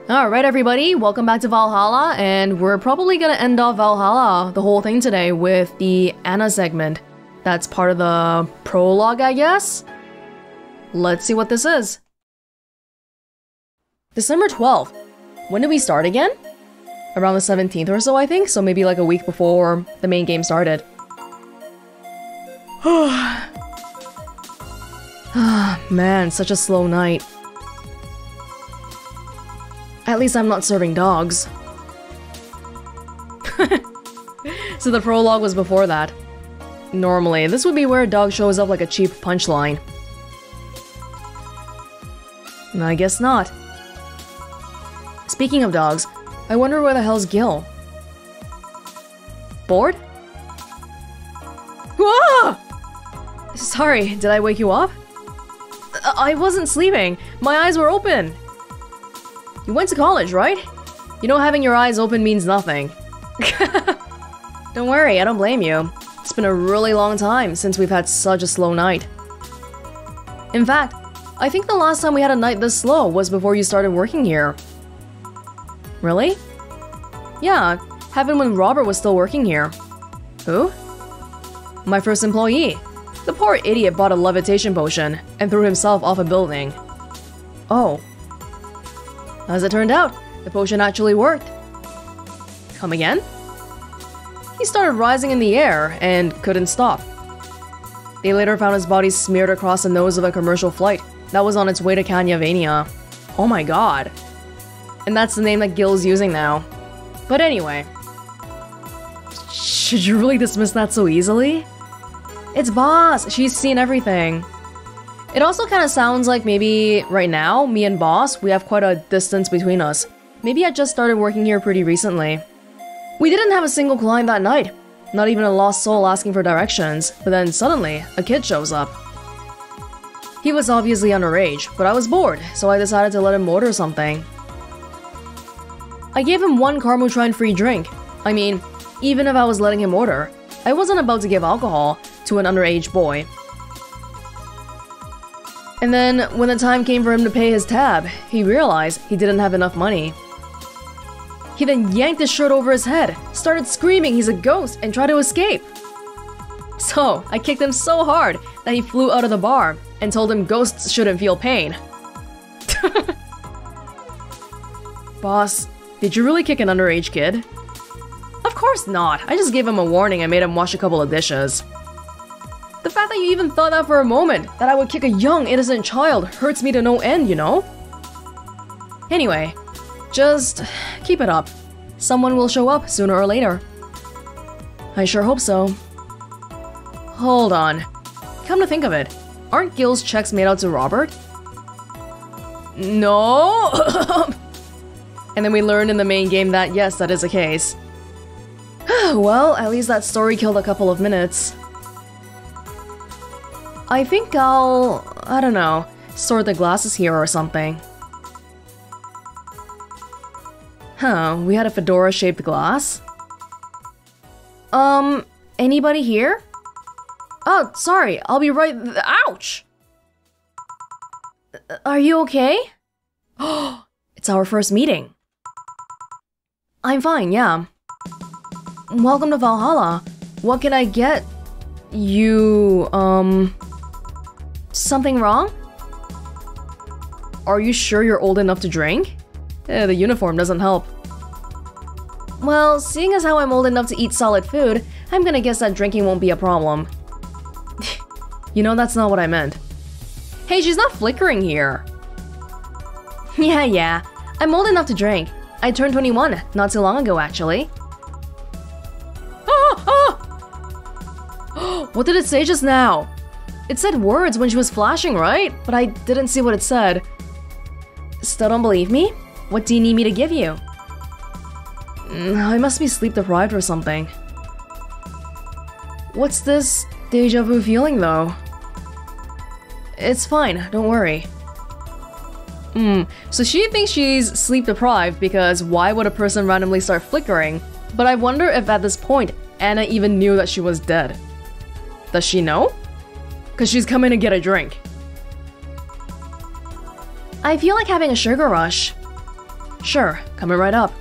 Alright everybody, welcome back to Valhalla, and we're probably gonna end off Valhalla, the whole thing today, with the Anna segment. That's part of the prologue, I guess? Let's see what this is. December 12th. When did we start again? Around the 17th or so, I think, so maybe like a week before the main game started. Man, such a slow night. At least I'm not serving dogs. So the prologue was before that. Normally, this would be where a dog shows up like a cheap punchline. I guess not. Speaking of dogs, I wonder where the hell's Gil? Bored? Whoa! Sorry, did I wake you up? I wasn't sleeping. My eyes were open. You went to college, right? You know having your eyes open means nothing. Don't worry, I don't blame you. It's been a really long time since we've had such a slow night. In fact, I think the last time we had a night this slow was before you started working here. Really? Yeah, happened when Robert was still working here. Who? My first employee. The poor idiot bought a levitation potion and threw himself off a building. Oh. As it turned out, the potion actually worked. Come again? He started rising in the air and couldn't stop. They later found his body smeared across the nose of a commercial flight that was on its way to Canyavania. Oh my god. And that's the name that Gil's using now. But anyway. Should you really dismiss that so easily? It's Boss! She's seen everything. It also kind of sounds like maybe right now, me and Boss, we have quite a distance between us. Maybe I just started working here pretty recently. We didn't have a single client that night. Not even a lost soul asking for directions. But then suddenly, a kid shows up. He was obviously underage, but I was bored, so I decided to let him order something. I gave him one Carmotrine free drink. I mean, even if I was letting him order, I wasn't about to give alcohol to an underage boy. And then, when the time came for him to pay his tab, he realized he didn't have enough money. He then yanked his shirt over his head, started screaming he's a ghost, and tried to escape. So, I kicked him so hard that he flew out of the bar and told him ghosts shouldn't feel pain. Boss, did you really kick an underage kid? Of course not. I just gave him a warning and made him wash a couple of dishes. The fact that you even thought that for a moment, that I would kick a young, innocent child, hurts me to no end, you know? Anyway, just keep it up. Someone will show up sooner or later. I sure hope so. Hold on. Come to think of it, aren't Gil's checks made out to Robert? No! And then we learned in the main game that yes, that is the case. Well, at least that story killed a couple of minutes. I think I don't know, sort the glasses here or something. Huh, we had a fedora-shaped glass? Anybody here? Oh, sorry, I'll be right— ouch! Are you okay? Oh, it's our first meeting. I'm fine, yeah. Welcome to Valhalla. What can I get you, something wrong? Are you sure you're old enough to drink? The uniform doesn't help. Well, seeing as how I'm old enough to eat solid food, I'm gonna guess that drinking won't be a problem. You know, that's not what I meant. Hey, she's not flickering here. Yeah, I'm old enough to drink. I turned 21 not too long ago, actually. What did it say just now? It said words when she was flashing, right? But I didn't see what it said. Still don't believe me? What do you need me to give you? I must be sleep deprived or something. What's this deja vu feeling though? It's fine, don't worry. So she thinks she's sleep deprived because why would a person randomly start flickering? But I wonder if at this point, Anna even knew that she was dead. Does she know? Cause she's coming to get a drink. I feel like having a sugar rush. Sure, coming right up.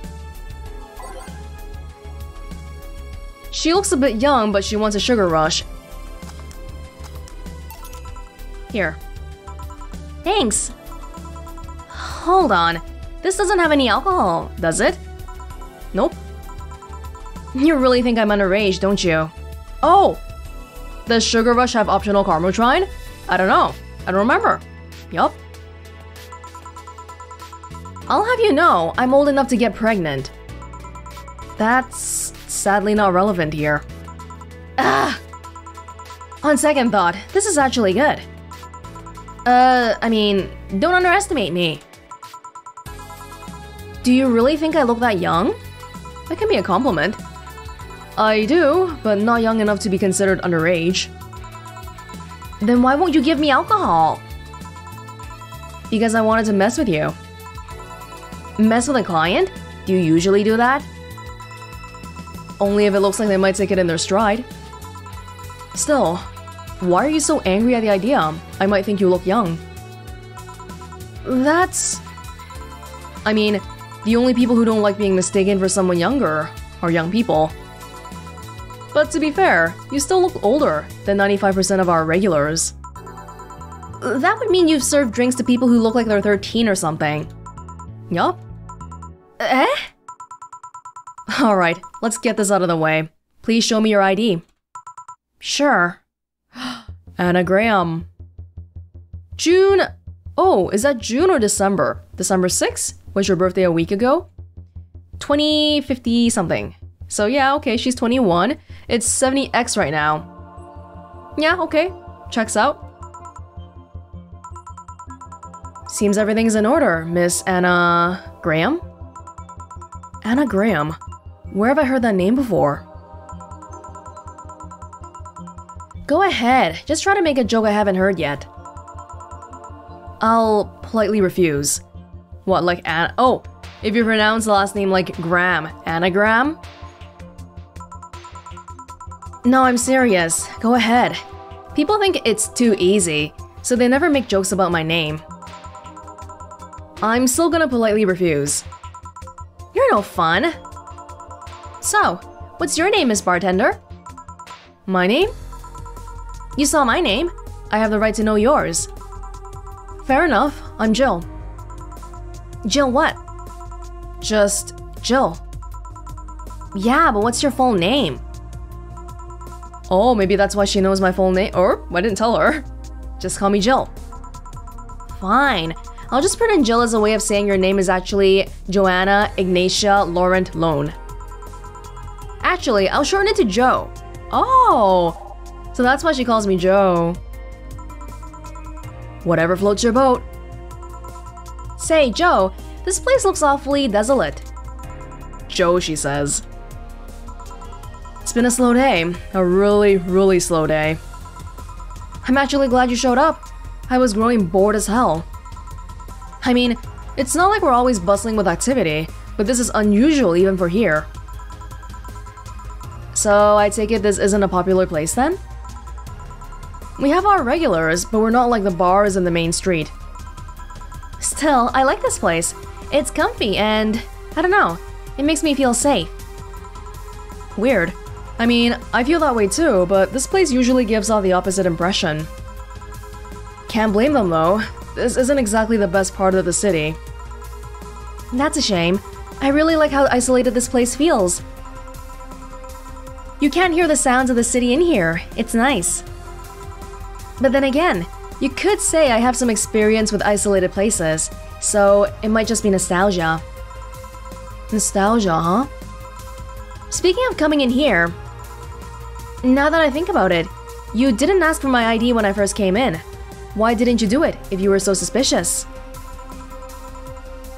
She looks a bit young, but she wants a sugar rush. Here. Thanks. Hold on. This doesn't have any alcohol, does it? Nope. You really think I'm underage, don't you? Oh! Does Sugar Rush have optional Carmotrine? I don't know. I don't remember. Yup. I'll have you know, I'm old enough to get pregnant. That's sadly not relevant here. Ah! On second thought, this is actually good. I mean, don't underestimate me. Do you really think I look that young? That can be a compliment. I do, but not young enough to be considered underage. Then why won't you give me alcohol? Because I wanted to mess with you. Mess with a client? Do you usually do that? Only if it looks like they might take it in their stride. Still, why are you so angry at the idea? I might think you look young. That's... I mean, the only people who don't like being mistaken for someone younger are young people. But to be fair, you still look older than 95% of our regulars. That would mean you've served drinks to people who look like they're 13 or something. Yup. Eh? Alright, let's get this out of the way. Please show me your ID. Sure. Anagram. June... Oh, is that June or December? December 6th? Was your birthday a week ago? 2050 something. So yeah, okay, she's 21. It's 70X right now. Yeah, okay. Checks out. Seems everything's in order, Miss Anna... Graham? Anna Graham. Where have I heard that name before? Go ahead, just try to make a joke I haven't heard yet. I'll politely refuse. What, like Anna? Oh, if you pronounce the last name like Graham, Anagram? No, I'm serious. Go ahead. People think it's too easy, so they never make jokes about my name. I'm still gonna politely refuse. You're no fun. So, what's your name, Miss Bartender? My name? You saw my name. I have the right to know yours. Fair enough. I'm Jill. Jill what? Just Jill. Yeah, but what's your full name? Oh, maybe that's why she knows my full name. Or, I didn't tell her. Just call me Jill. Fine. I'll just pretend Jill is a way of saying your name is actually Joanna Ignatia Laurent Lone. Actually, I'll shorten it to Joe. Oh, so that's why she calls me Joe. Whatever floats your boat. Say, Joe, this place looks awfully desolate. Joe, she says. It's been a slow day. A really, really slow day. I'm actually glad you showed up. I was growing bored as hell. I mean, it's not like we're always bustling with activity, but this is unusual even for here. So I take it this isn't a popular place then? We have our regulars, but we're not like the bars in the main street. Still, I like this place. It's comfy and, I don't know, it makes me feel safe. Weird. I mean, I feel that way too, but this place usually gives off the opposite impression. Can't blame them though. This isn't exactly the best part of the city. That's a shame. I really like how isolated this place feels. You can't hear the sounds of the city in here. It's nice. But then again, you could say I have some experience with isolated places, so it might just be nostalgia. Nostalgia, huh? Speaking of coming in here, now that I think about it, you didn't ask for my ID when I first came in. Why didn't you do it if you were so suspicious?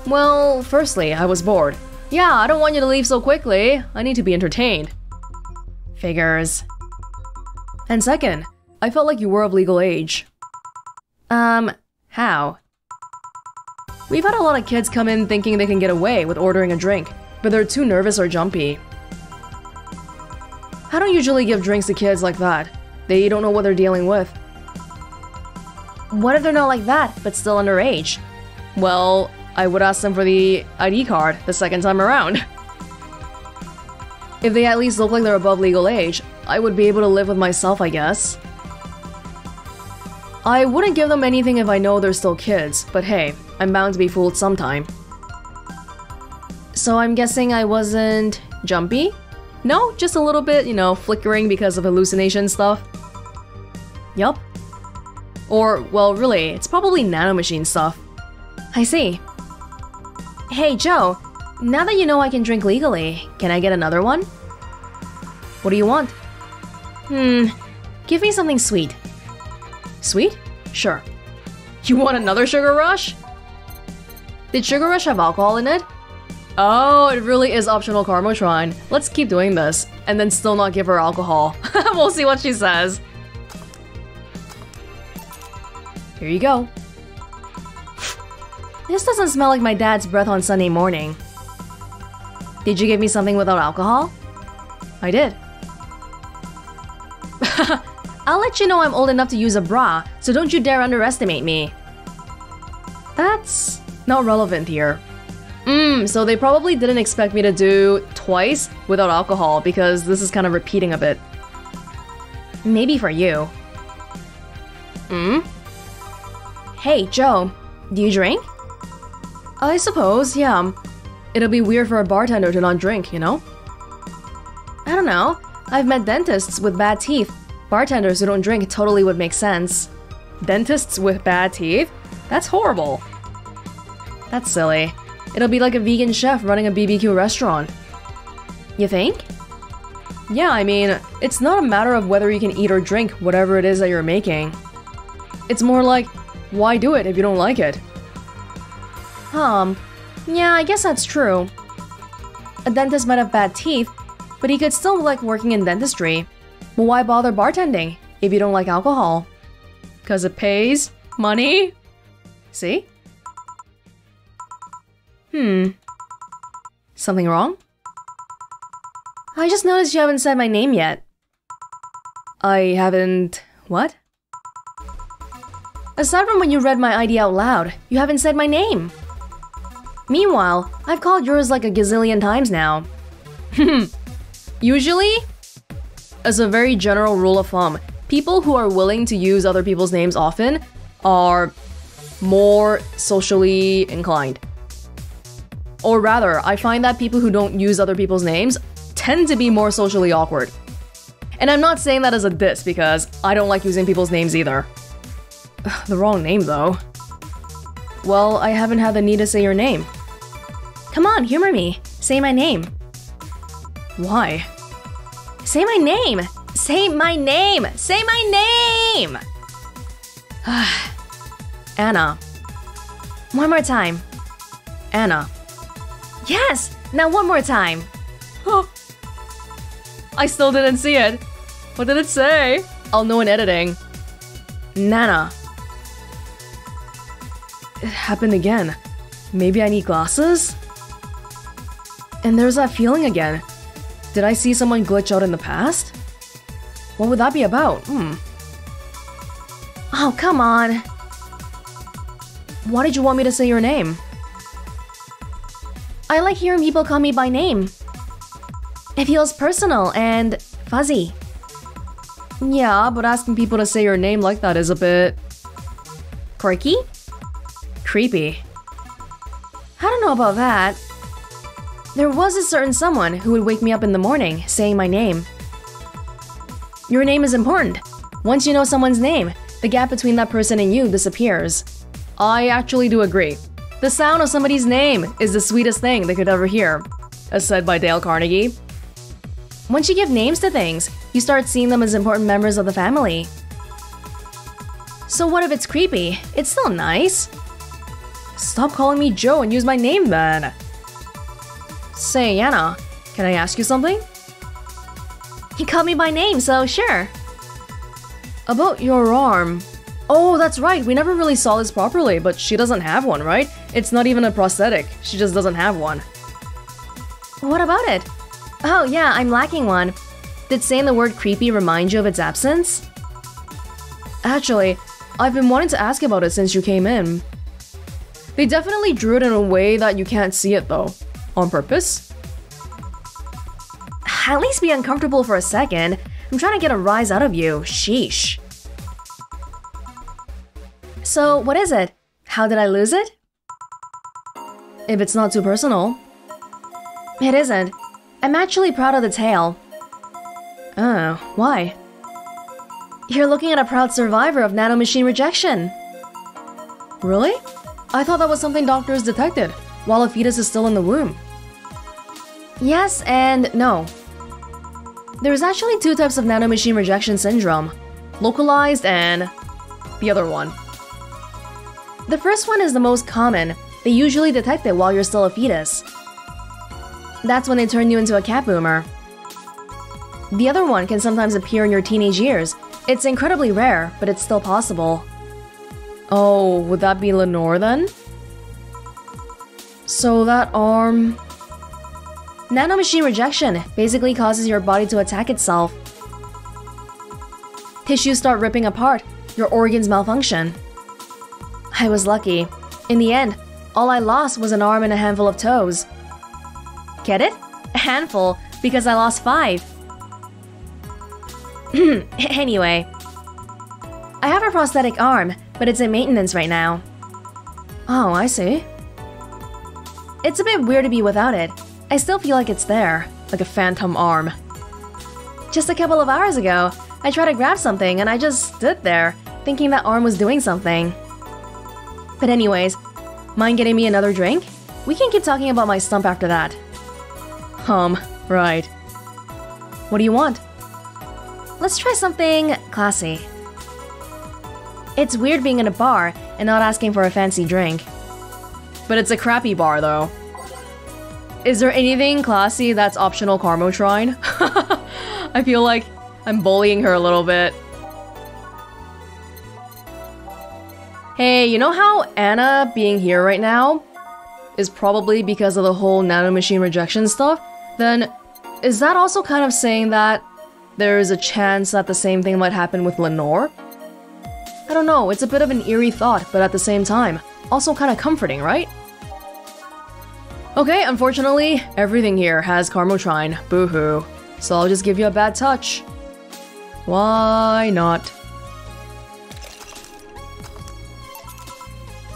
Well, firstly, I was bored. Yeah, I don't want you to leave so quickly. I need to be entertained. Figures. And second, I felt like you were of legal age. How? We've had a lot of kids come in thinking they can get away with ordering a drink, but they're too nervous or jumpy. I don't usually give drinks to kids like that. They don't know what they're dealing with. What if they're not like that, but still underage? Well, I would ask them for the ID card the second time around. If they at least look like they're above legal age, I would be able to live with myself, I guess. I wouldn't give them anything if I know they're still kids, but hey, I'm bound to be fooled sometime. So I'm guessing I wasn't jumpy? No, just a little bit, you know, flickering because of hallucination stuff. Yup. Or, well, really, it's probably nanomachine stuff. I see. Hey, Joe, now that you know I can drink legally, can I get another one? What do you want? Give me something sweet. Sweet? Sure. You want another Sugar Rush? Did Sugar Rush have alcohol in it? Oh, it really is optional Karmotron. Let's keep doing this, and then still not give her alcohol. We'll see what she says. Here you go. This doesn't smell like my dad's breath on Sunday morning. Did you give me something without alcohol? I did. I'll let you know I'm old enough to use a bra, so don't you dare underestimate me. That's not relevant here. So they probably didn't expect me to do twice without alcohol because this is kind of repeating a bit. Maybe for you. Hey, Joe, do you drink? I suppose, yeah. It'll be weird for a bartender to not drink, you know? I don't know. I've met dentists with bad teeth. Bartenders who don't drink totally would make sense. Dentists with bad teeth? That's horrible. That's silly. It'll be like a vegan chef running a BBQ restaurant. You think? Yeah, I mean, it's not a matter of whether you can eat or drink whatever it is that you're making. It's more like, why do it if you don't like it? Yeah, I guess that's true. A dentist might have bad teeth, but he could still like working in dentistry. But why bother bartending if you don't like alcohol? 'Cause it pays money? See? Something wrong? I just noticed you haven't said my name yet. I haven't... what? Aside from when you read my ID out loud, you haven't said my name. Meanwhile, I've called yours like a gazillion times now. Usually, as a very general rule of thumb, people who are willing to use other people's names often are more socially inclined. Or rather, I find that people who don't use other people's names tend to be more socially awkward. And I'm not saying that as a diss because I don't like using people's names either. The wrong name though. Well, I haven't had the need to say your name. Come on, humor me. Say my name. Why? Say my name! Say my name! Say my name! Anna. One more time. Anna. Yes! Now one more time. I still didn't see it. What did it say? I'll know in editing. Nana. It happened again. Maybe I need glasses? And there's that feeling again. Did I see someone glitch out in the past? What would that be about? Oh, come on. Why did you want me to say your name? I like hearing people call me by name. It feels personal and fuzzy. Yeah, but asking people to say your name like that is a bit... quirky? Creepy. I don't know about that. There was a certain someone who would wake me up in the morning saying my name. Your name is important. Once you know someone's name, the gap between that person and you disappears. I actually do agree. The sound of somebody's name is the sweetest thing they could ever hear, as said by Dale Carnegie. Once you give names to things, you start seeing them as important members of the family. So what if it's creepy? It's still nice. Stop calling me Joe and use my name then. Say, Anna, can I ask you something? You called me by name, so sure. About your arm. Oh, that's right, we never really saw this properly, but she doesn't have one, right? It's not even a prosthetic, she just doesn't have one. What about it? Oh yeah, I'm lacking one. Did saying the word creepy remind you of its absence? Actually, I've been wanting to ask about it since you came in. They definitely drew it in a way that you can't see it though. On purpose? At least be uncomfortable for a second. I'm trying to get a rise out of you. Sheesh. So, what is it? How did I lose it? If it's not too personal. It isn't. I'm actually proud of the tale. Oh, why? You're looking at a proud survivor of nanomachine rejection. Really? I thought that was something doctors detected while a fetus is still in the womb. Yes and no. There's actually two types of nanomachine rejection syndrome. Localized and the other one. The first one is the most common. They usually detect it while you're still a fetus. That's when they turn you into a cat boomer. The other one can sometimes appear in your teenage years. It's incredibly rare, but it's still possible. Oh, would that be Lenore then? So that arm... Nanomachine rejection basically causes your body to attack itself. Tissues start ripping apart, your organs malfunction. I was lucky. In the end, all I lost was an arm and a handful of toes. Get it? A handful, because I lost 5. Anyway. I have a prosthetic arm, but it's in maintenance right now. Oh, I see. It's a bit weird to be without it. I still feel like it's there, like a phantom arm. Just a couple of hours ago, I tried to grab something and I just stood there, thinking that arm was doing something. But anyways, mind getting me another drink? We can keep talking about my stump after that. Right. What do you want? Let's try something classy. It's weird being in a bar and not asking for a fancy drink. But it's a crappy bar though. Is there anything classy that's optional Carmotrine? I feel like I'm bullying her a little bit. Hey, you know how Anna being here right now is probably because of the whole nanomachine rejection stuff? Then, is that also kind of saying that there's a chance that the same thing might happen with Lenore? I don't know, it's a bit of an eerie thought, but at the same time, also kind of comforting, right? Okay, unfortunately, everything here has Carmotrine. Boo-hoo. So I'll just give you a bad touch. Why not?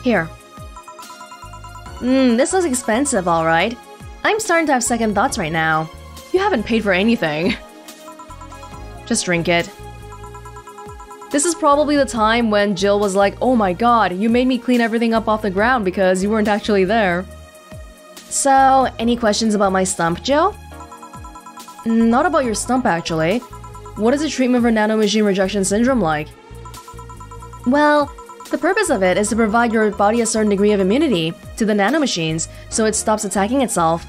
Here. This looks expensive, alright. I'm starting to have second thoughts right now. You haven't paid for anything. Just drink it. This is probably the time when Jill was like, oh my god, you made me clean everything up off the ground because you weren't actually there. So, any questions about my stump, Jill? Not about your stump, actually. What is the treatment for nanomachine rejection syndrome like? Well, the purpose of it is to provide your body a certain degree of immunity to the nanomachines so it stops attacking itself.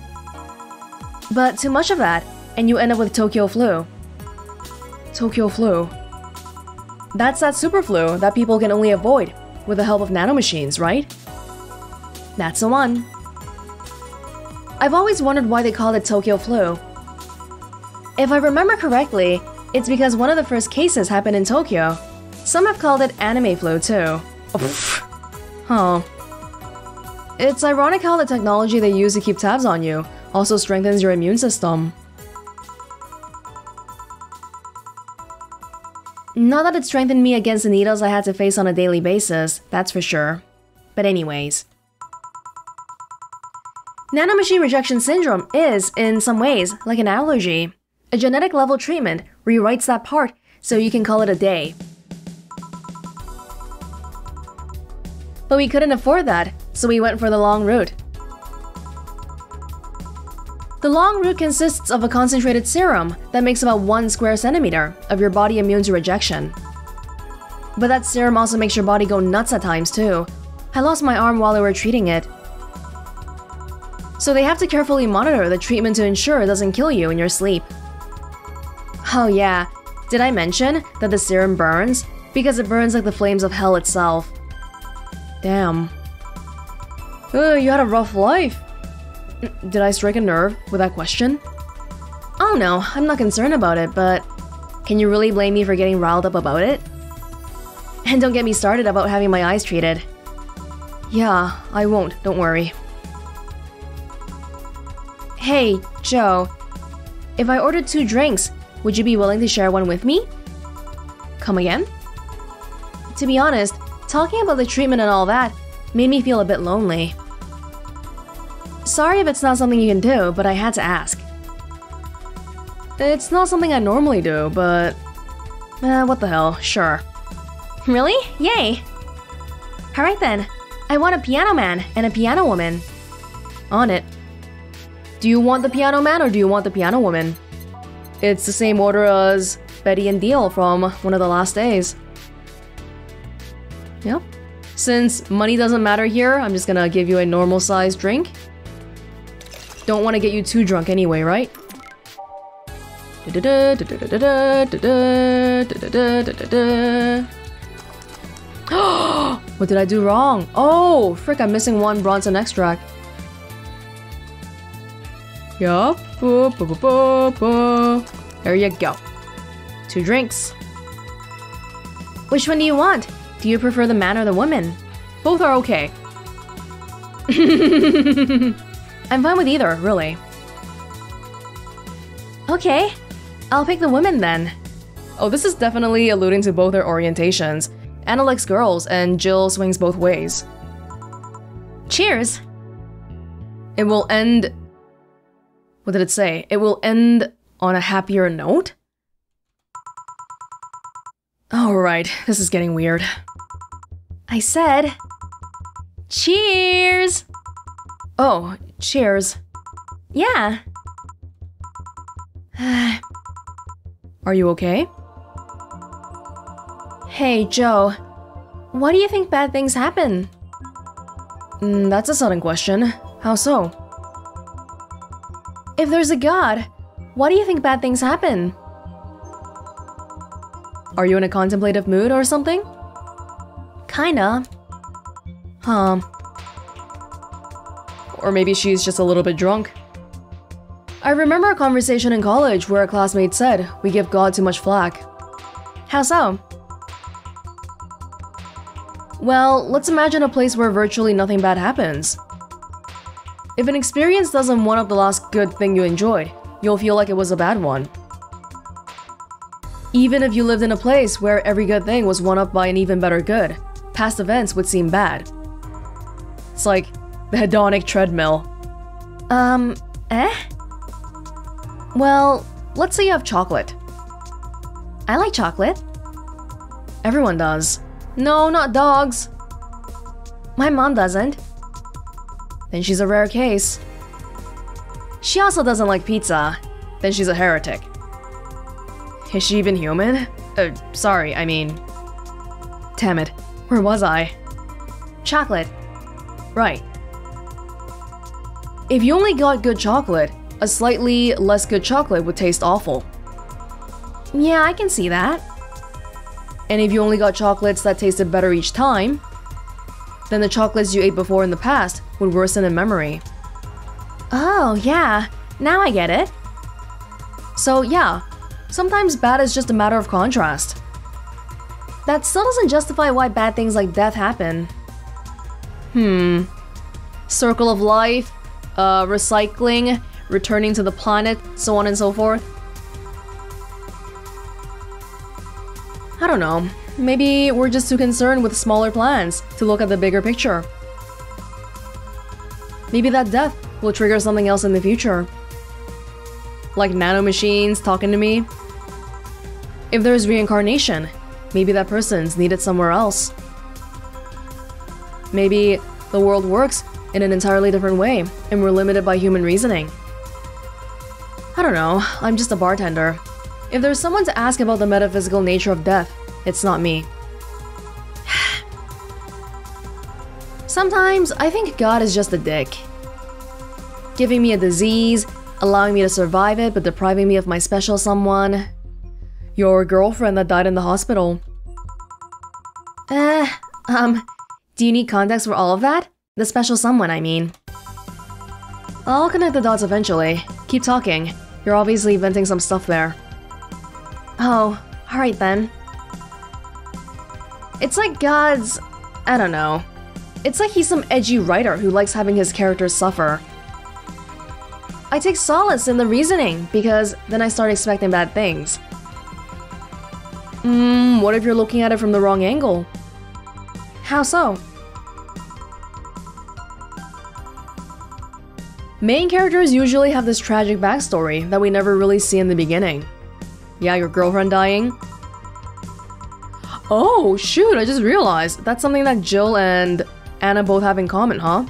But too much of that, and you end up with Tokyo flu. Tokyo flu. That's that super flu that people can only avoid with the help of nanomachines, right? That's the one. I've always wondered why they called it Tokyo flu. If I remember correctly, it's because one of the first cases happened in Tokyo. Some have called it anime flu too. Huh. It's ironic how the technology they use to keep tabs on you also strengthens your immune system. Not that it strengthened me against the needles I had to face on a daily basis, that's for sure. But anyways. Nanomachine rejection syndrome is, in some ways, like an allergy. A genetic level treatment rewrites that part so you can call it a day. But we couldn't afford that, so we went for the long route. The long route consists of a concentrated serum that makes about 1 square centimeter of your body immune to rejection. But that serum also makes your body go nuts at times too. I lost my arm while they were treating it. So they have to carefully monitor the treatment to ensure it doesn't kill you in your sleep. Oh yeah, did I mention that the serum burns? Because it burns like the flames of hell itself. Damn. You had a rough life. Did I strike a nerve with that question? Oh no, I'm not concerned about it, but can you really blame me for getting riled up about it? And don't get me started about having my eyes treated. Yeah, I won't, don't worry. Hey, Joe. If I ordered 2 drinks, would you be willing to share one with me? Come again? To be honest, talking about the treatment and all that made me feel a bit lonely. Sorry if it's not something you can do, but I had to ask. It's not something I normally do, but... what the hell, sure. Really? Yay! Alright then, I want a piano man and a piano woman. On it. Do you want the piano man or do you want the piano woman? It's the same order as Betty and Deal from One of the Last Days. Yep. Since money doesn't matter here, I'm just gonna give you a normal sized drink. Don't want to get you too drunk anyway, right? What did I do wrong? Oh, frick, I'm missing 1 Bronson extract. Yup. There you go. 2 drinks. Which one do you want? Do you prefer the man or the woman? Both are okay. I'm fine with either, really. Okay, I'll pick the women then. Oh, this is definitely alluding to both their orientations. Anna likes girls, and Jill swings both ways. Cheers! It will end... What did it say? It will end on a happier note? Alright, this is getting weird. I said... Cheers! Oh, cheers. Yeah. Are you okay? Hey, Joe. Why do you think bad things happen? That's a sudden question. How so? If there's a god, why do you think bad things happen? Are you in a contemplative mood or something? Kinda. Huh. Or maybe she's just a little bit drunk. I remember a conversation in college where a classmate said we give God too much flack. How so? Well, let's imagine a place where virtually nothing bad happens. If an experience doesn't one-up the last good thing you enjoyed, you'll feel like it was a bad one. Even if you lived in a place where every good thing was one-upped by an even better good, past events would seem bad. It's like the hedonic treadmill. Well, let's say you have chocolate. I like chocolate. Everyone does. No, not dogs. My mom doesn't. Then she's a rare case. She also doesn't like pizza. Then she's a heretic. Is she even human? Sorry, I mean... Damn it, where was I? Chocolate. Right. If you only got good chocolate, a slightly less good chocolate would taste awful. Yeah, I can see that. And if you only got chocolates that tasted better each time, then the chocolates you ate before in the past would worsen in memory. Oh, yeah. Now I get it. So yeah, sometimes bad is just a matter of contrast. That still doesn't justify why bad things like death happen. Circle of life, recycling, returning to the planet, so on and so forth. I don't know. Maybe we're just too concerned with smaller plans to look at the bigger picture. Maybe that death will trigger something else in the future. Like nanomachines talking to me. If there's reincarnation, maybe that person's needed somewhere else. Maybe the world works in an entirely different way and we're limited by human reasoning. I don't know, I'm just a bartender. If there's someone to ask about the metaphysical nature of death, it's not me. Sometimes I think God is just a dick. Giving me a disease, allowing me to survive it but depriving me of my special someone. Your girlfriend that died in the hospital. Do you need context for all of that? The special someone, I mean. I'll connect the dots eventually. Keep talking. You're obviously venting some stuff there. Oh, alright then. It's like God's... I don't know. It's like he's some edgy writer who likes having his characters suffer. I take solace in the reasoning, because then I start expecting bad things. What if you're looking at it from the wrong angle? How so? Main characters usually have this tragic backstory that we never really see in the beginning. Yeah, your girlfriend dying? Oh, shoot, I just realized that's something that Jill and Anna both have in common, huh?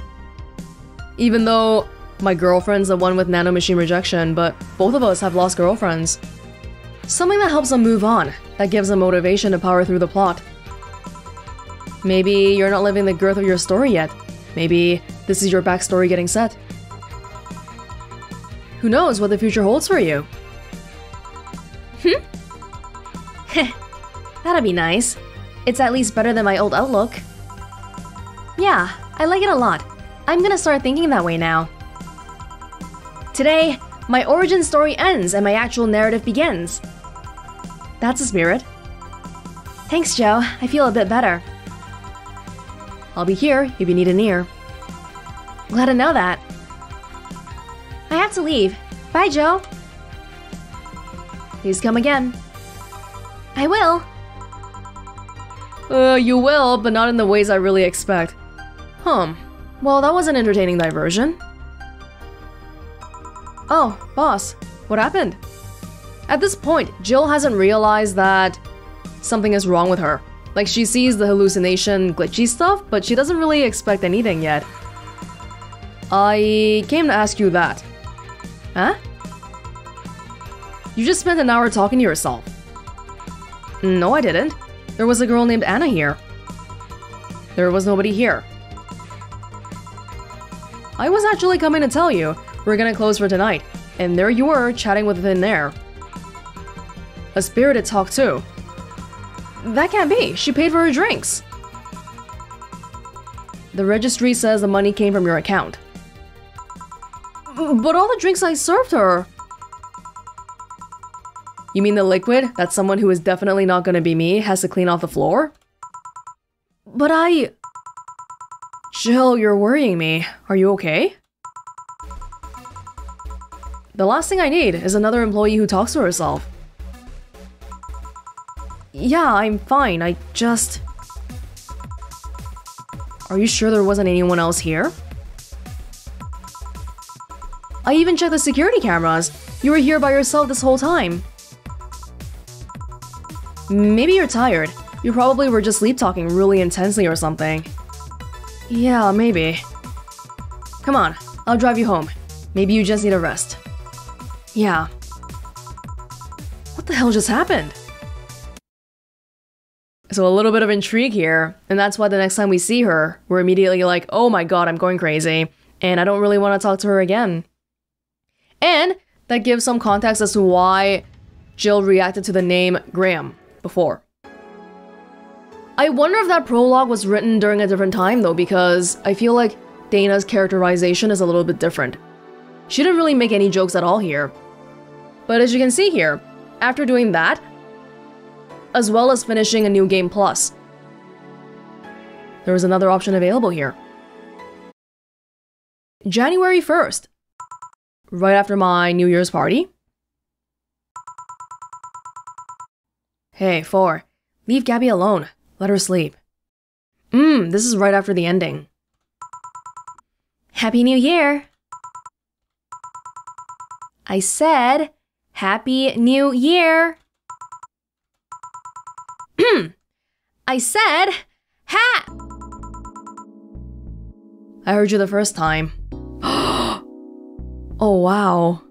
Even though my girlfriend's the one with nanomachine rejection, but both of us have lost girlfriends. Something that helps them move on, that gives them motivation to power through the plot. Maybe you're not living the girth of your story yet. Maybe this is your backstory getting set. Who knows what the future holds for you? That'd be nice. It's at least better than my old outlook. Yeah, I like it a lot. I'm gonna start thinking that way now. Today, my origin story ends and my actual narrative begins. That's the spirit. Thanks, Joe. I feel a bit better. I'll be here if you need an ear. Glad to know that. I have to leave. Bye, Joe. Please come again. I will. You will, but not in the ways I really expect. Well, that was an entertaining diversion. Oh, boss, what happened? At this point, Jill hasn't realized that something is wrong with her. Like, she sees the hallucination, glitchy stuff, but she doesn't really expect anything yet. I came to ask you that. Huh? You just spent an hour talking to yourself. No, I didn't. There was a girl named Anna here. There was nobody here. I was actually coming to tell you we're gonna close for tonight, and there you were chatting with thin air. A spirited talk too. That can't be. She paid for her drinks. The registry says the money came from your account. But all the drinks I served her. You mean the liquid that someone who is definitely not gonna be me has to clean off the floor? But Jill, you're worrying me. Are you okay? The last thing I need is another employee who talks to herself. Yeah, I'm fine. I just... Are you sure there wasn't anyone else here? I even checked the security cameras. You were here by yourself this whole time. Maybe you're tired. You probably were just sleep talking really intensely or something. Yeah, maybe. Come on, I'll drive you home. Maybe you just need a rest. Yeah. What the hell just happened? So a little bit of intrigue here, and that's why the next time we see her, we're immediately like, oh my god, I'm going crazy, and I don't really want to talk to her again. And that gives some context as to why Jill reacted to the name Graham before. I wonder if that prologue was written during a different time though, because I feel like Dana's characterization is a little bit different. She didn't really make any jokes at all here. But as you can see here, after doing that, as well as finishing a new game plus, there was another option available here. January 1st, right after my New Year's party. Hey, 4, leave Gabby alone. Let her sleep. This is right after the ending. Happy New Year! I said, Happy New Year! I said, I heard you the first time. Oh, wow.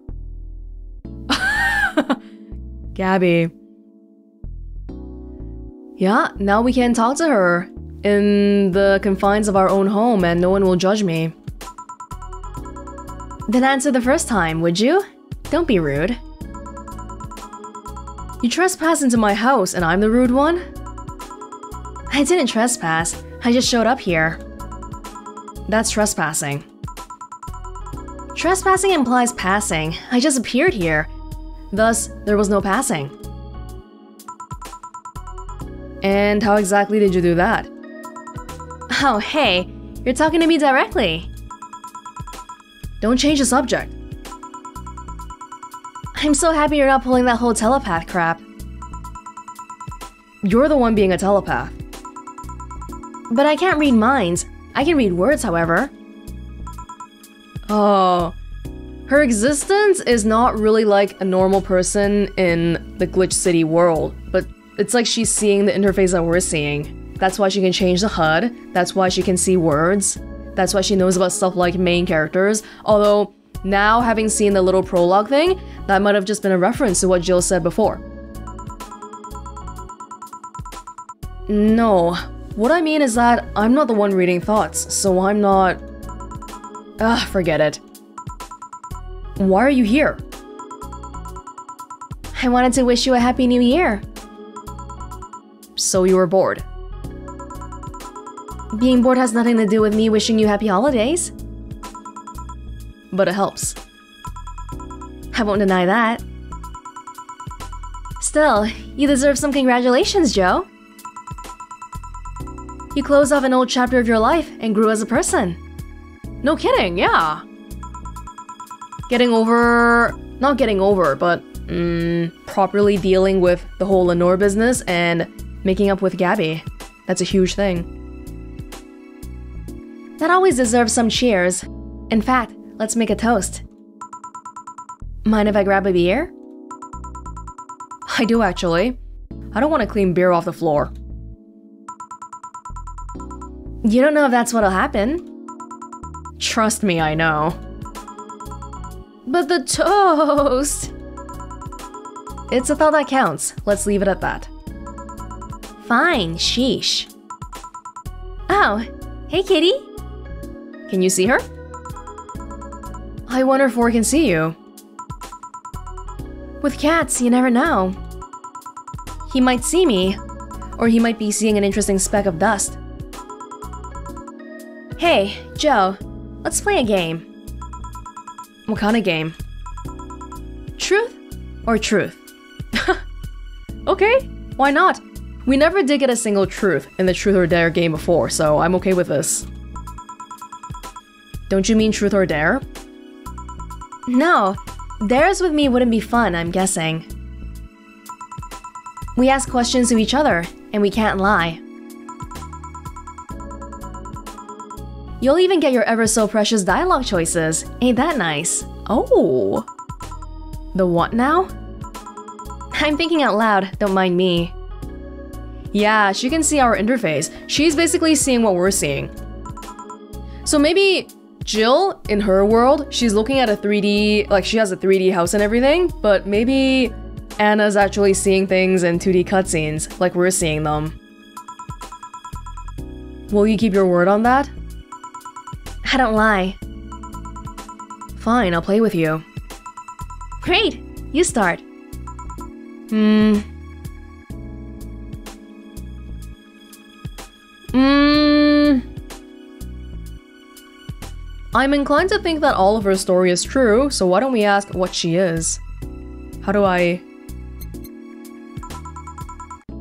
Gabby. Yeah, now we can talk to her in the confines of our own home and no one will judge me. Then answer the first time, would you? Don't be rude. You trespassed into my house and I'm the rude one? I didn't trespass, I just showed up here. That's trespassing. Trespassing implies passing. I just appeared here. Thus, there was no passing. And how exactly did you do that? Oh, hey, You're talking to me directly. Don't change the subject. I'm so happy you're not pulling that whole telepath crap. You're the one being a telepath. But I can't read minds. I can read words, however. Oh. Her existence is not really like a normal person in the Glitch City world, but it's like she's seeing the interface that we're seeing. That's why she can change the HUD, that's why she can see words, that's why she knows about stuff like main characters, although now having seen the little prologue thing, that might have just been a reference to what Jill said before. No, what I mean is that I'm not the one reading thoughts, so I'm not… forget it. Why are you here? I wanted to wish you a happy new year. So you were bored. Being bored has nothing to do with me wishing you happy holidays. But it helps. I won't deny that. Still, you deserve some congratulations, Joe. You closed off an old chapter of your life and grew as a person. No kidding, yeah. Not getting over, but properly dealing with the whole Lenore business and making up with Gabby. That's a huge thing. That always deserves some cheers. In fact, let's make a toast. Mind if I grab a beer? I do actually. I don't want to clean beer off the floor. You don't know if that's what'll happen. Trust me, I know. But the toast! It's a thought that counts. Let's leave it at that. Fine, sheesh. Oh, hey kitty. Can you see her? I wonder if Four can see you. With cats, you never know. He might see me, or he might be seeing an interesting speck of dust. Hey, Joe, let's play a game. What kind of game? Truth or truth? Okay, why not? We never did get a single truth in the Truth or Dare game before, so I'm okay with this. Don't you mean Truth or Dare? No, Dares with me wouldn't be fun, I'm guessing. We ask questions to each other, and we can't lie. You'll even get your ever so precious dialogue choices. Ain't that nice? Oh. The what now? I'm thinking out loud, don't mind me. Yeah, she can see our interface. She's basically seeing what we're seeing. So maybe Jill, in her world, she's looking at a 3D, like she has a 3D house and everything, but maybe Anna's actually seeing things in 2D cutscenes, like we're seeing them. Will you keep your word on that? I don't lie. Fine, I'll play with you. Great! You start. I'm inclined to think that all of her story is true, so why don't we ask what she is? How do I…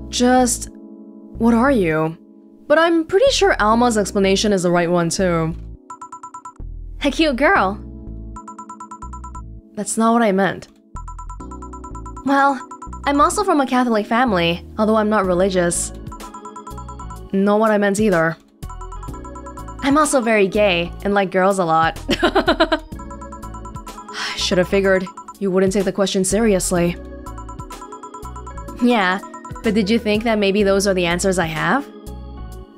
Just… what are you? But I'm pretty sure Alma's explanation is the right one too. A cute girl. That's not what I meant. Well, I'm also from a Catholic family, although I'm not religious. Not what I meant either. I'm also very gay and like girls a lot. Should have figured you wouldn't take the question seriously. Yeah, but did you think that maybe those are the answers I have?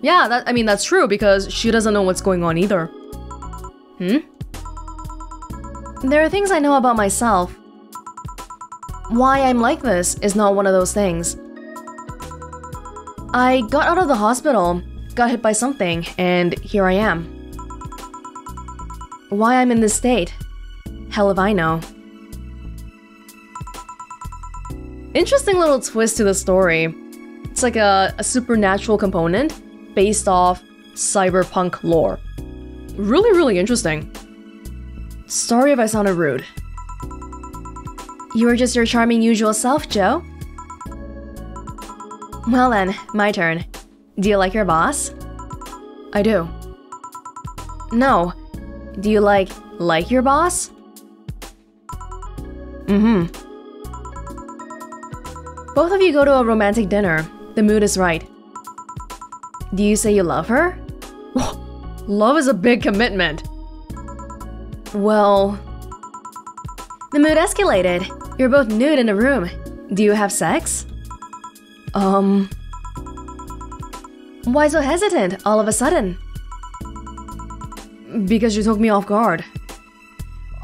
Yeah, I mean, that's true because she doesn't know what's going on either. There are things I know about myself. Why I'm like this is not one of those things. I got out of the hospital, got hit by something, and here I am. Why I'm in this state? Hell if I know. Interesting little twist to the story. It's like a supernatural component based off cyberpunk lore. Really, really interesting. Sorry if I sounded rude. You are just your charming usual self, Joe. Well then, my turn. Do you like your boss? I do. No. Do you like your boss? Mm-hmm. Both of you go to a romantic dinner. The mood is right. Do you say you love her? Love is a big commitment. Well... The mood escalated. You're both nude in a room. Do you have sex? Why so hesitant all of a sudden? Because you took me off guard.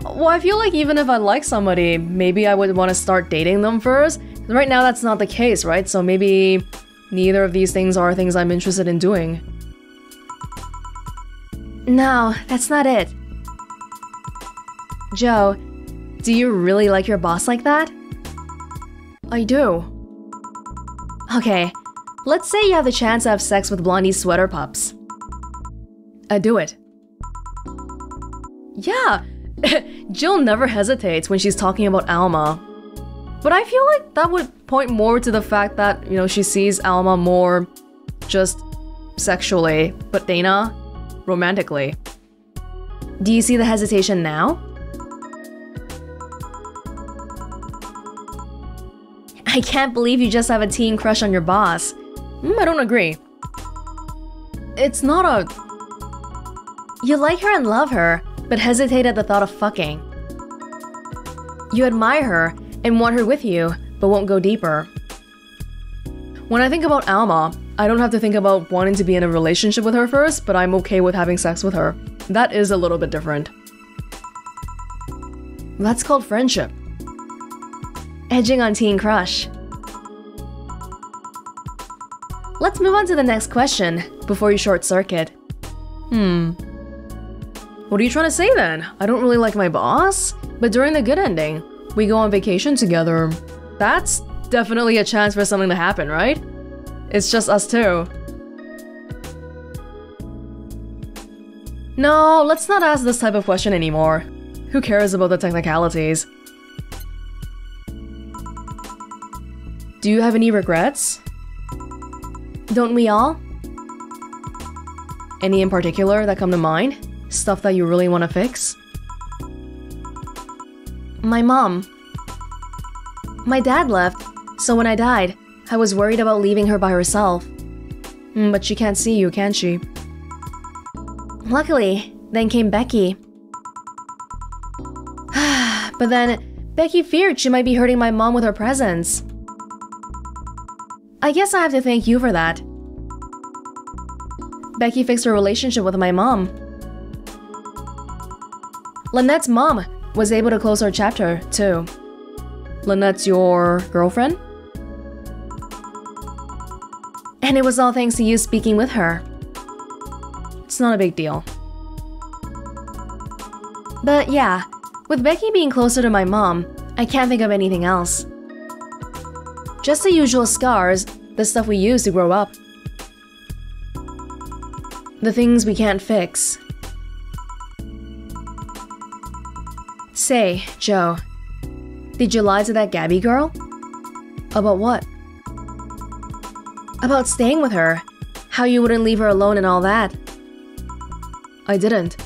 Well, I feel like even if I like somebody, maybe I would want to start dating them first. Right now that's not the case, right? So maybe neither of these things are things I'm interested in doing. No, that's not it. Joe, do you really like your boss like that? I do. Okay, let's say you have the chance to have sex with Blondie's sweater pups. I'd do it. Yeah, Jill never hesitates when she's talking about Alma. But I feel like that would point more to the fact that, you know, she sees Alma more just sexually, but Dana romantically. Do you see the hesitation now? I can't believe you just have a teen crush on your boss. I don't agree. It's not a... You like her and love her, but hesitate at the thought of fucking. You admire her and want her with you, but won't go deeper. When I think about Alma, I don't have to think about wanting to be in a relationship with her first, but I'm okay with having sex with her. That is a little bit different. That's called friendship. Edging on teen crush. Let's move on to the next question before you short circuit. What are you trying to say then? I don't really like my boss, but during the good ending, we go on vacation together. That's definitely a chance for something to happen, right? It's just us two. No, let's not ask this type of question anymore. Who cares about the technicalities? Do you have any regrets? Don't we all? Any in particular that come to mind? Stuff that you really want to fix? My mom. My dad left, so when I died, I was worried about leaving her by herself. But she can't see you, can she? Luckily, then came Becky. But then, Becky feared she might be hurting my mom with her presence. I guess I have to thank you for that. Becky fixed her relationship with my mom. Lynette's mom was able to close her chapter, too. Lynette's your girlfriend? And it was all thanks to you speaking with her. It's not a big deal. But yeah, with Becky being closer to my mom, I can't think of anything else. Just the usual scars, the stuff we use to grow up. The things we can't fix. Say, Joe, did you lie to that Gabby girl? About what? About staying with her, how you wouldn't leave her alone and all that. I didn't.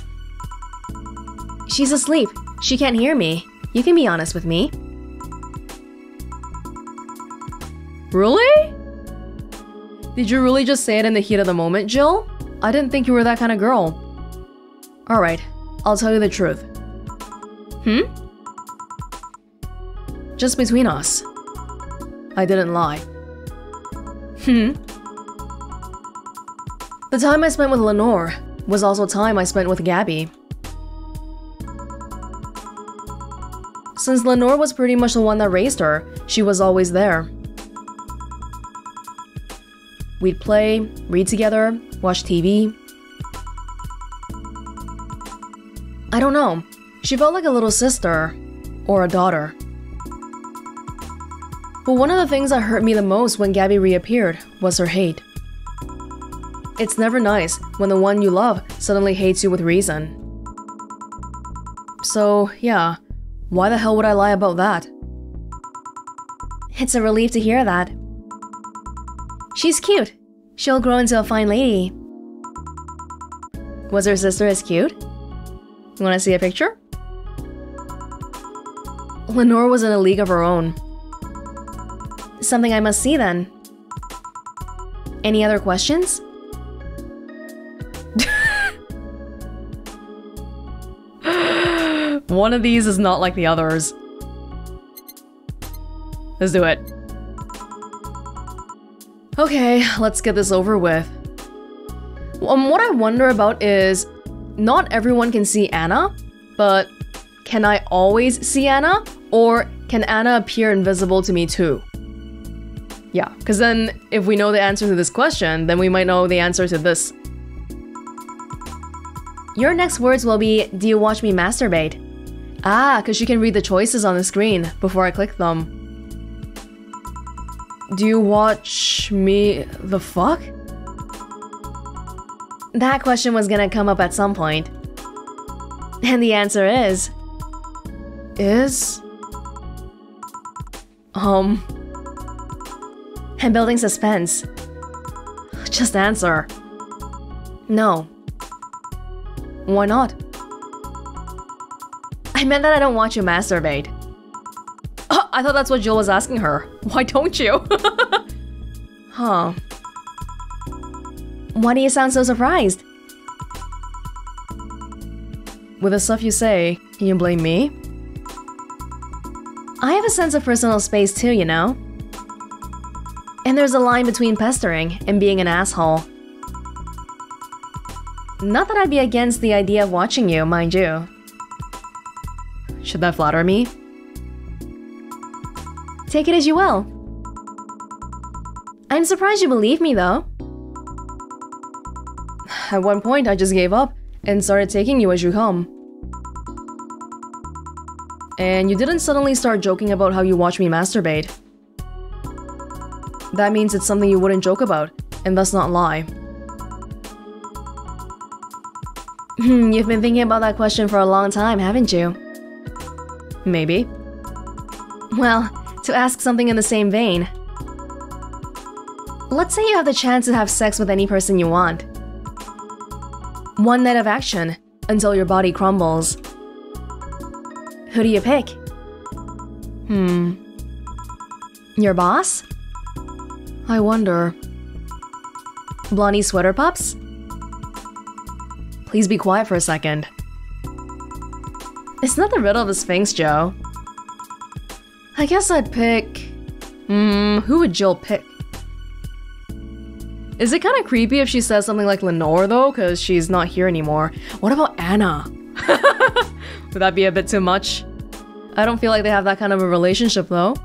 She's asleep. She can't hear me. You can be honest with me. Really? Did you really just say it in the heat of the moment, Jill? I didn't think you were that kind of girl. Alright, I'll tell you the truth. Just between us. I didn't lie. The time I spent with Lenore was also time I spent with Gabby. Since Lenore was pretty much the one that raised her, she was always there. We'd play, read together, watch TV. I don't know. She felt like a little sister, or a daughter. But one of the things that hurt me the most when Gabby reappeared was her hate. It's never nice when the one you love suddenly hates you with reason. So, yeah, why the hell would I lie about that? It's a relief to hear that. She's cute. She'll grow into a fine lady. Was her sister as cute? You wanna see a picture? Lenore was in a league of her own. Something I must see then. Any other questions? One of these is not like the others. Let's do it. Okay, let's get this over with. What I wonder about is, not everyone can see Anna, but can I always see Anna? Or can Anna appear invisible to me too? Yeah, because then if we know the answer to this question, then we might know the answer to this. Your next words will be, do you watch me masturbate? Ah, because you can read the choices on the screen before I click them. Do you watch me the fuck? That question was gonna come up at some point. And the answer is... I'm building suspense. Just answer. No. Why not? I meant that I don't watch you masturbate. Oh, I thought that's what Jill was asking her. Why don't you? Huh. Why do you sound so surprised? With the stuff you say, can you blame me? I have a sense of personal space too, you know? And there's a line between pestering and being an asshole. Not that I'd be against the idea of watching you, mind you. Should that flatter me? Take it as you will. I'm surprised you believe me, though. At one point, I just gave up and started taking you as you come. And you didn't suddenly start joking about how you watch me masturbate. That means it's something you wouldn't joke about, and thus not lie. You've been thinking about that question for a long time, haven't you? Maybe. Well, to ask something in the same vein. Let's say you have the chance to have sex with any person you want. One night of action, until your body crumbles. Who do you pick? Your boss? I wonder. Blondie sweater pups? Please be quiet for a second. It's not the riddle of the Sphinx, Joe. I guess I'd pick... who would Jill pick? Is it kind of creepy if she says something like Lenore, though? Because she's not here anymore. What about Anna? Would that be a bit too much? I don't feel like they have that kind of a relationship, though.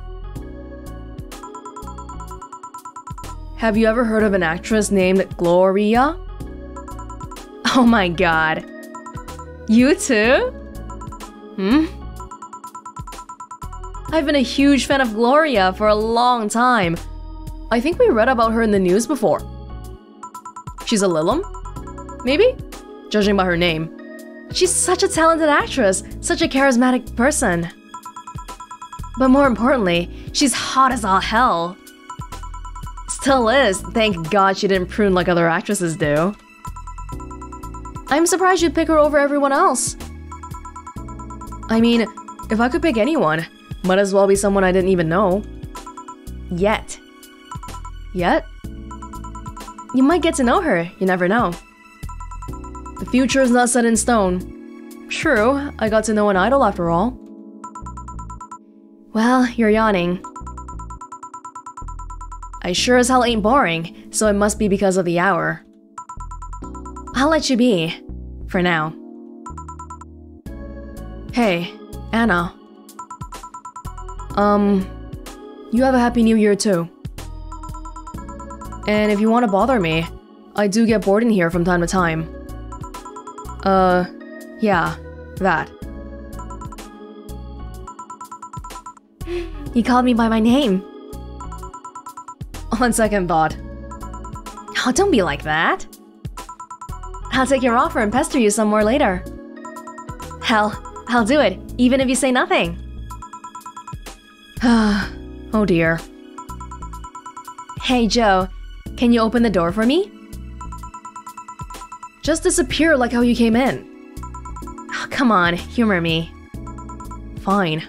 Have you ever heard of an actress named Gloria? Oh my god. You too? I've been a huge fan of Gloria for a long time. I think we read about her in the news before. She's a Lilum? Maybe? Judging by her name. She's such a talented actress, such a charismatic person. But more importantly, she's hot as all hell. Still is, thank God she didn't prune like other actresses do. I'm surprised you'd pick her over everyone else. I mean, if I could pick anyone, might as well be someone I didn't even know. Yet. Yet? You might get to know her, you never know. The future is not set in stone. True, I got to know an idol after all. Well, you're yawning. I sure as hell ain't boring, so it must be because of the hour. I'll let you be, for now. Hey, Anna. You have a happy new year too. And if you want to bother me, I do get bored in here from time to time. Yeah, that. You called me by my name. On second thought. Oh, don't be like that. I'll take your offer and pester you some more later. Hell, I'll do it, even if you say nothing. Oh dear. Hey Joe, can you open the door for me? Just disappear like how you came in. Oh, come on, humor me. Fine.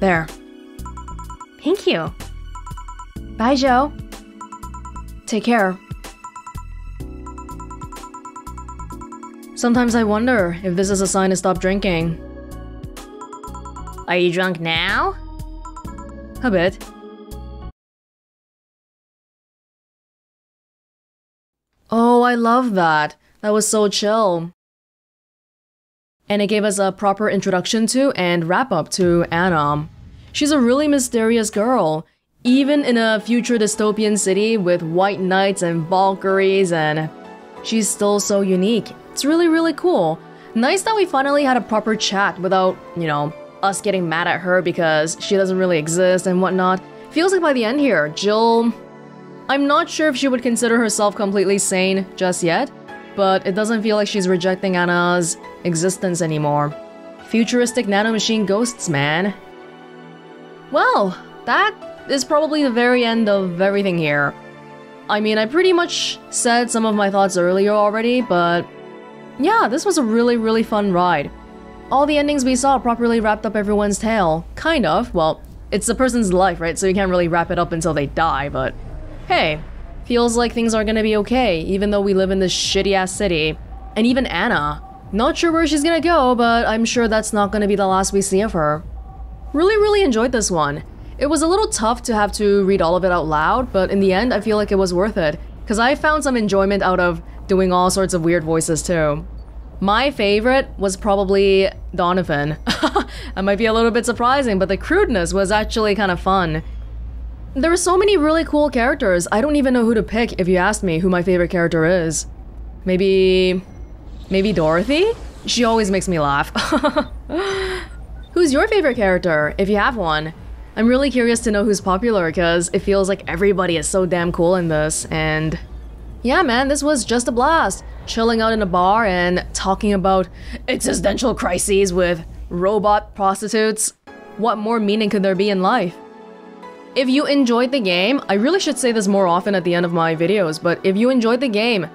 There. Thank you. Bye, Joe. Take care. Sometimes I wonder if this is a sign to stop drinking. Are you drunk now? A bit. Oh, I love that. That was so chill. And it gave us a proper introduction to and wrap-up to Anna. She's a really mysterious girl, even in a future dystopian city with white knights and Valkyries, and she's still so unique. It's really, really cool. Nice that we finally had a proper chat without, you know, us getting mad at her because she doesn't really exist and whatnot. Feels like by the end here, Jill... I'm not sure if she would consider herself completely sane just yet, but it doesn't feel like she's rejecting Anna's existence anymore. Futuristic nanomachine ghosts, man. Well, that is probably the very end of everything here. I mean, I pretty much said some of my thoughts earlier already, but yeah, this was a really, really fun ride. All the endings we saw properly wrapped up everyone's tale. Kind of. Well, it's a person's life, right? So you can't really wrap it up until they die, but hey, feels like things are gonna be okay, even though we live in this shitty-ass city. And even Anna. Not sure where she's gonna go, but I'm sure that's not gonna be the last we see of her. Really, really enjoyed this one. It was a little tough to have to read all of it out loud, but in the end, I feel like it was worth it. Because I found some enjoyment out of doing all sorts of weird voices too. My favorite was probably Donovan. That might be a little bit surprising, but the crudeness was actually kind of fun. There were so many really cool characters, I don't even know who to pick if you asked me who my favorite character is. Maybe Dorothy? She always makes me laugh. Who's your favorite character, if you have one? I'm really curious to know who's popular because it feels like everybody is so damn cool in this, and yeah man, this was just a blast. Chilling out in a bar and talking about existential crises with robot prostitutes. What more meaning could there be in life? If you enjoyed the game, I really should say this more often at the end of my videos, but if you enjoyed the game,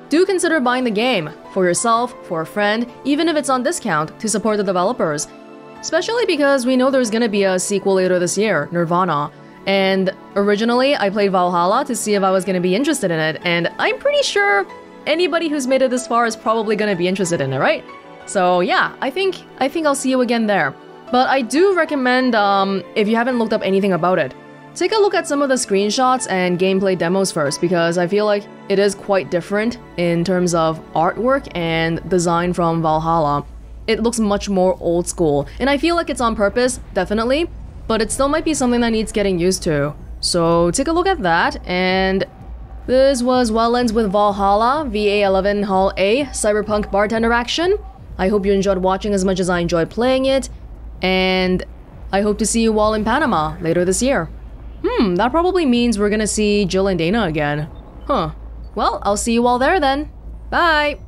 do consider buying the game for yourself, for a friend, even if it's on discount to support the developers. Especially because we know there's gonna be a sequel later this year, Nirvana. And originally, I played Valhalla to see if I was gonna be interested in it, and I'm pretty sure anybody who's made it this far is probably gonna be interested in it, right? So yeah, I think I'll see you again there. But I do recommend, if you haven't looked up anything about it, take a look at some of the screenshots and gameplay demos first, because I feel like it is quite different in terms of artwork and design from Valhalla. It looks much more old school, and I feel like it's on purpose, definitely, but it still might be something that needs getting used to. So take a look at that, and this was Welonz with Valhalla, VA-11 Hall A, Cyberpunk Bartender Action. I hope you enjoyed watching as much as I enjoyed playing it, and I hope to see you all in Panama later this year. That probably means we're gonna see Jill and Dana again. Huh. Well, I'll see you all there then. Bye!